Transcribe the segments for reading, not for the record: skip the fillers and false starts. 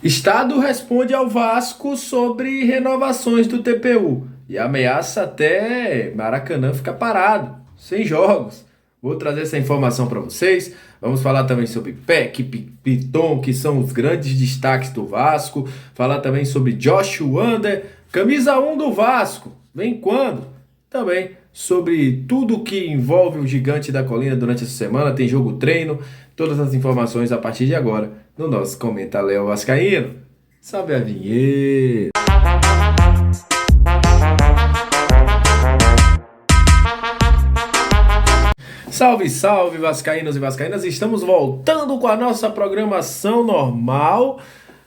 Estado responde ao Vasco sobre renovações do TPU e ameaça até Maracanã ficar parado, sem jogos. Vou trazer essa informação para vocês. Vamos falar também sobre Peck, Piton, que são os grandes destaques do Vasco. Falar também sobre Josh Wander, camisa 1 do Vasco. Vem quando? Também sobre tudo que envolve o Gigante da Colina durante essa semana. Tem jogo treino, todas as informações a partir de agora no nosso Comenta Léo Vascaíno. Salve a vinheta! Salve, salve, vascaínos e vascaínas! Estamos voltando com a nossa programação normal.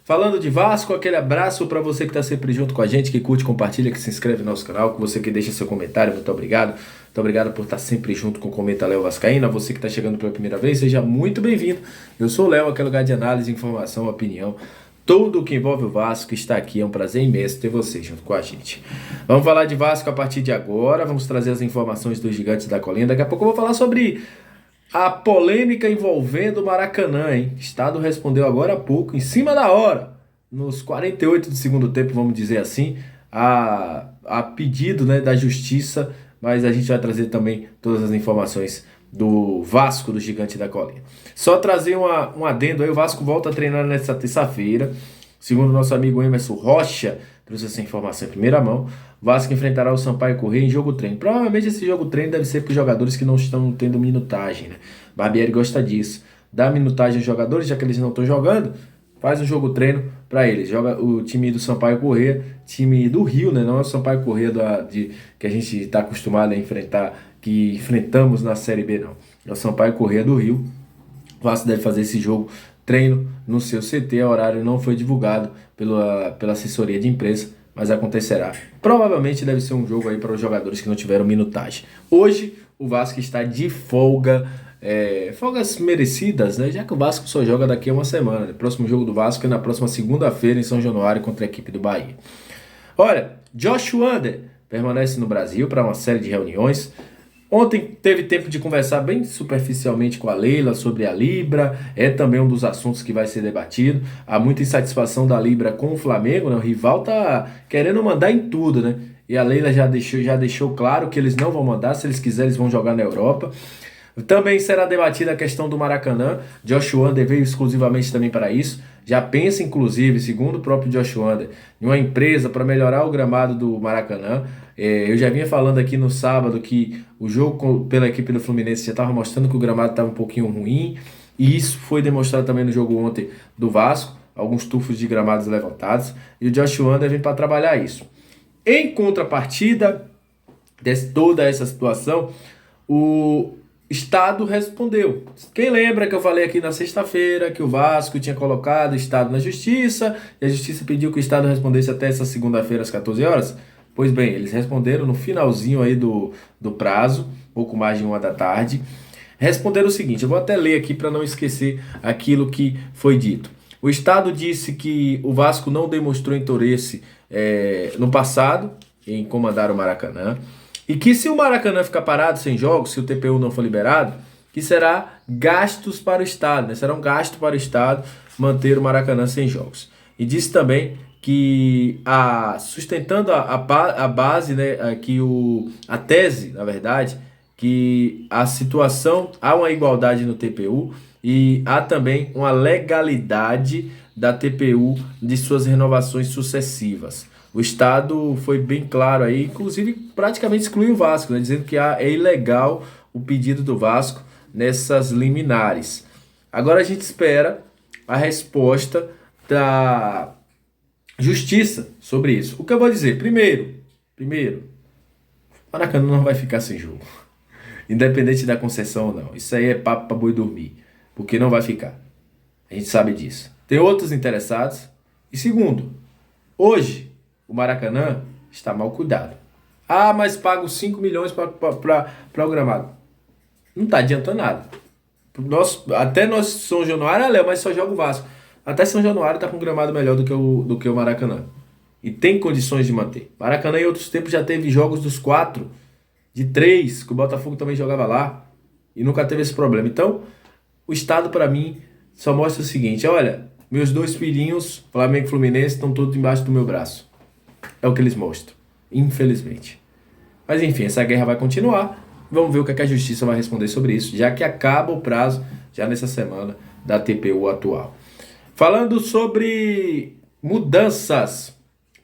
Falando de Vasco, aquele abraço para você que está sempre junto com a gente, que curte, compartilha, que se inscreve no nosso canal, que você que deixa seu comentário, muito obrigado. Muito obrigado por estar sempre junto com o Comenta Léo Vascaíno. A você que está chegando pela primeira vez, seja muito bem-vindo. Eu sou o Léo, aquele lugar de análise, informação, opinião. Tudo o que envolve o Vasco está aqui. É um prazer imenso ter você junto com a gente. Vamos falar de Vasco a partir de agora. Vamos trazer as informações dos Gigantes da Colina. Daqui a pouco eu vou falar sobre a polêmica envolvendo o Maracanã, hein? O Estado respondeu agora há pouco, em cima da hora, nos 48 do segundo tempo, vamos dizer assim, a pedido, né, da Justiça, mas a gente vai trazer também todas as informações do Vasco, do Gigante da Colina. Só trazer um adendo aí, o Vasco volta a treinar nesta terça-feira, segundo nosso amigo Emerson Rocha, trouxe essa informação em primeira mão. O Vasco enfrentará o Sampaio Corrêa em jogo treino. Provavelmente esse jogo treino deve ser para os jogadores que não estão tendo minutagem, né? Barbieri gosta disso. Dá minutagem aos jogadores, já que eles não estão jogando, faz um jogo treino para eles. Joga o time do Sampaio Corrêa, time do Rio, né? Não é o Sampaio Corrêa que a gente está acostumado a enfrentar, que enfrentamos na Série B, não. É o Sampaio Corrêa do Rio. O Vasco deve fazer esse jogo treino no seu CT. O horário não foi divulgado pela assessoria de imprensa, mas acontecerá. Provavelmente deve ser um jogo aí para os jogadores que não tiveram minutagem. Hoje o Vasco está de folga, folgas merecidas, né? Já que o Vasco só joga daqui a uma semana. Né? Próximo jogo do Vasco é na próxima segunda-feira em São Januário contra a equipe do Bahia. Olha, Josh Wander permanece no Brasil para uma série de reuniões. Ontem teve tempo de conversar bem superficialmente com a Leila sobre a Libra, é também um dos assuntos que vai ser debatido. Há muita insatisfação da Libra com o Flamengo, né? O rival tá querendo mandar em tudo, né? E a Leila já deixou claro que eles não vão mandar, se eles quiserem eles vão jogar na Europa. Também será debatida a questão do Maracanã. Josh Wander veio exclusivamente também para isso. Já pensa, inclusive, segundo o próprio Josh Wander, em uma empresa para melhorar o gramado do Maracanã. Eu já vinha falando aqui no sábado que o jogo pela equipe do Fluminense já estava mostrando que o gramado estava um pouquinho ruim. E isso foi demonstrado também no jogo ontem do Vasco. Alguns tufos de gramados levantados. E o Josh Wander vem para trabalhar isso. Em contrapartida de toda essa situação, o Estado respondeu. Quem lembra que eu falei aqui na sexta-feira que o Vasco tinha colocado o Estado na Justiça e a Justiça pediu que o Estado respondesse até essa segunda-feira às 14 horas? Pois bem, eles responderam no finalzinho aí do prazo, pouco mais de 1 da tarde. Responderam o seguinte, eu vou até ler aqui para não esquecer aquilo que foi dito. O Estado disse que o Vasco não demonstrou interesse no passado em comandar o Maracanã. E que se o Maracanã ficar parado sem jogos, se o TPU não for liberado, que será gastos para o Estado, né? Será um gasto para o Estado manter o Maracanã sem jogos. E disse também que sustentando a base, né, a tese, na verdade, que a situação, há uma igualdade no TPU e há também uma legalidade da TPU de suas renovações sucessivas. O Estado foi bem claro aí, inclusive praticamente excluiu o Vasco, né, dizendo que é ilegal o pedido do Vasco nessas liminares. Agora a gente espera a resposta da Justiça sobre isso. O que eu vou dizer? Primeiro, o Maracanã não vai ficar sem jogo. Independente da concessão ou não. Isso aí é papo para boi dormir, porque não vai ficar. A gente sabe disso. Tem outros interessados. E segundo, hoje o Maracanã está mal cuidado. Ah, mas pago 5 milhões para o gramado. Não está adiantando nada. Até nós São Januário, Léo, mas só joga o Vasco. Até São Januário está com um gramado melhor do que o Maracanã. E tem condições de manter. Maracanã em outros tempos já teve jogos dos 4, de 3, que o Botafogo também jogava lá. E nunca teve esse problema. Então, o Estado para mim só mostra o seguinte, olha, Meus dois filhinhos, Flamengo e Fluminense, estão todos embaixo do meu braço. É o que eles mostram, infelizmente. Mas enfim, essa guerra vai continuar. Vamos ver o que a justiça vai responder sobre isso, já que acaba o prazo, já nessa semana, da TPU atual. Falando sobre mudanças.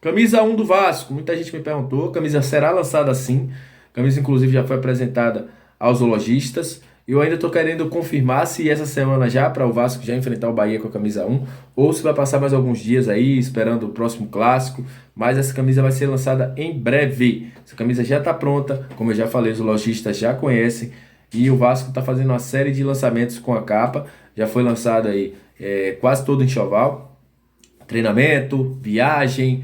Camisa 1 do Vasco, muita gente me perguntou, a camisa será lançada sim. A camisa inclusive já foi apresentada aos lojistas. Eu ainda estou querendo confirmar se essa semana já, para o Vasco já enfrentar o Bahia com a camisa 1, ou se vai passar mais alguns dias aí, esperando o próximo clássico. Mas essa camisa vai ser lançada em breve. Essa camisa já está pronta, como eu já falei, os lojistas já conhecem. E o Vasco está fazendo uma série de lançamentos com a capa. Já foi lançado aí quase todo enxoval. Treinamento, viagem,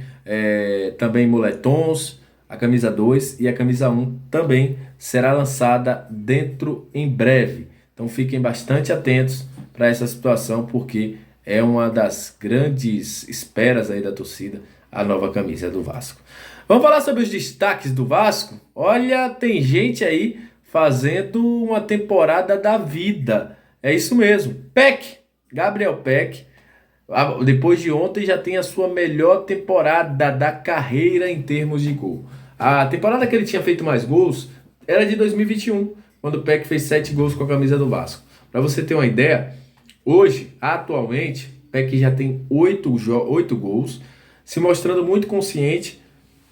também moletons. A camisa 2 e a camisa 1 também será lançada dentro em breve. Então fiquem bastante atentos para essa situação, porque é uma das grandes esperas aí da torcida, a nova camisa do Vasco. Vamos falar sobre os destaques do Vasco? Olha, tem gente aí fazendo uma temporada da vida. É isso mesmo. Peck, Gabriel Peck, depois de ontem já tem a sua melhor temporada da carreira em termos de gol. A temporada que ele tinha feito mais gols era de 2021, quando o Peck fez 7 gols com a camisa do Vasco. Para você ter uma ideia, hoje, atualmente, o Peck já tem 8 gols, se mostrando muito consciente,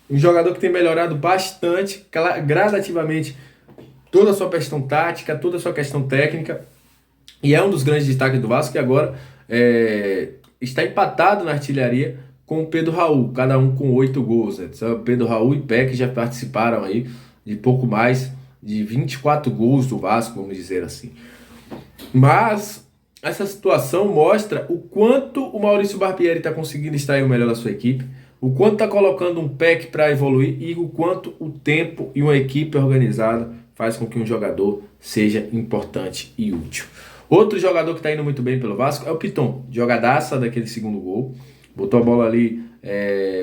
um jogador que tem melhorado bastante, gradativamente, toda a sua questão tática, toda a sua questão técnica, e é um dos grandes destaques do Vasco, que agora está empatado na artilharia com o Pedro Raul, cada um com 8 gols. Né? Então, Pedro Raul e Peck já participaram aí de pouco mais de 24 gols do Vasco, vamos dizer assim. Mas essa situação mostra o quanto o Maurício Barbieri está conseguindo extrair o melhor da sua equipe, o quanto está colocando um Peck para evoluir e o quanto o tempo e uma equipe organizada faz com que um jogador seja importante e útil. Outro jogador que está indo muito bem pelo Vasco é o Piton, jogadaça daquele segundo gol. Botou a bola ali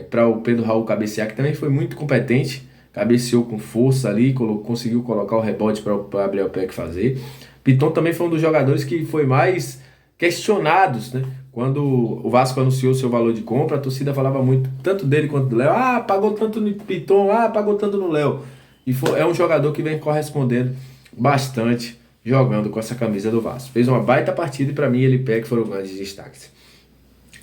para o Pedro Raul cabecear, que também foi muito competente. Cabeceou com força ali, conseguiu colocar o rebote para o Gabriel Peck fazer. Piton também foi um dos jogadores que foi mais questionados, né? Quando o Vasco anunciou seu valor de compra, a torcida falava muito, tanto dele quanto do Léo. Ah, pagou tanto no Piton, pagou tanto no Léo. E é um jogador que vem correspondendo bastante jogando com essa camisa do Vasco. Fez uma baita partida e para mim ele e Peck foram grandes destaques.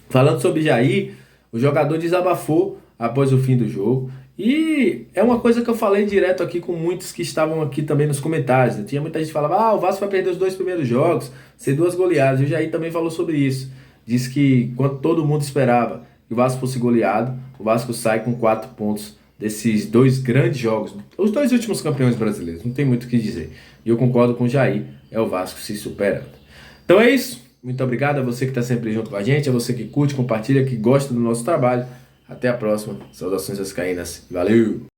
Falando sobre Jair, o jogador desabafou após o fim do jogo. E é uma coisa que eu falei direto aqui com muitos que estavam aqui também nos comentários. Né? Tinha muita gente que falava, o Vasco vai perder os 2 primeiros jogos, ser 2 goleadas. E o Jair também falou sobre isso. Disse que quando todo mundo esperava que o Vasco fosse goleado, o Vasco sai com 4 pontos desses 2 grandes jogos. Os 2 últimos campeões brasileiros, não tem muito o que dizer. E eu concordo com o Jair, é o Vasco se superando. Então é isso. Muito obrigado a você que está sempre junto com a gente, a você que curte, compartilha, que gosta do nosso trabalho. Até a próxima. Saudações vascaínas. Valeu!